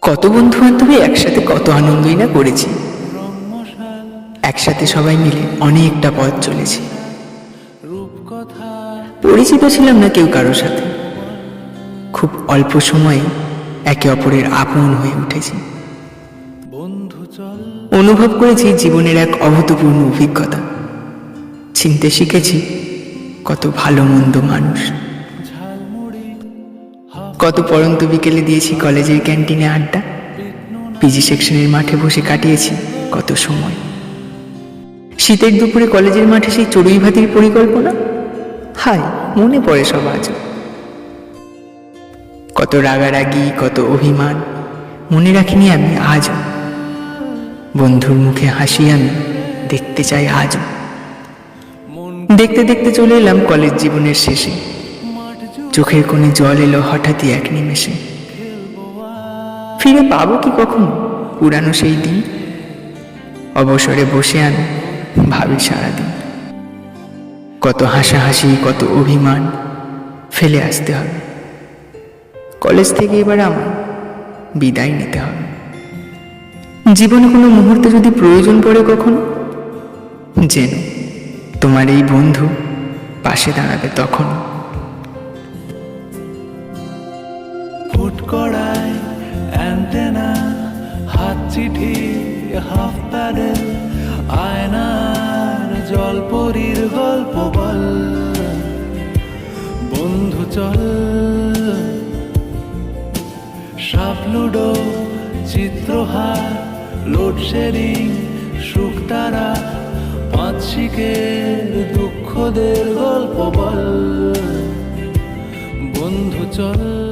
কত বন্ধু বান্ধবী একসাথে কত আনন্দই না করেছি। একসাথে সবাই মিলে অনেকটা পথ চলেছি। পরিচিত ছিলাম না কেউ কারোর সাথে, খুব অল্প সময়ে একে অপরের আপন হয়ে উঠেছি। অনুভব করেছি জীবনের এক অভূতপূর্ণ অভিজ্ঞতা। চিনতে শিখেছি কত ভালো মন্দ মানুষ। কত পড়ন্ত বিকেলে দিয়েছি কলেজের ক্যান্টিনে আড্ডা, পিজি সেকশনের মাঠে বসে কাটিয়েছি কত সময়। শীতের দুপুরে কলেজের মাঠে সেই চড়ুই ভাতির পরিকল্পনা, হায় মনে পড়ে সব আজও। কত রাগারাগি, কত অভিমান মনে রাখিনি আমি আজও। বন্ধুর মুখে হাসি আমি দেখতে চাই আজও। দেখতে দেখতে চলে এলাম কলেজ জীবনের শেষে। চোখের কোণে জল এলো হঠাৎই এক নিমেষে। ফিরে পাবো কি কখনো পুরানো সেই দিন? অবসরে বসে আমি ভাবি সারাদিন। কত হাসাহাসি, কত অভিমান ফেলে আসতে হবে। কলেজ থেকে এবার আমার বিদায় নিতে হবে। জীবনে কোনো মুহূর্তে যদি প্রয়োজন পড়ে কখনো, জেনো তোমার এই বন্ধু পাশে দাঁড়াবে তখন। ফুট কড়াই অ্যান্টেনা, হাত চিঠি, হাফ প্যাডেল, আয়নার জলপরীর গল্প বল। বন্ধু চল, সাপ লুডো, চিত্রহার, লোডশেডিং, শুকতারা, পাঁচ শিকের দুঃখদের গল্প বল। বন্ধু চল।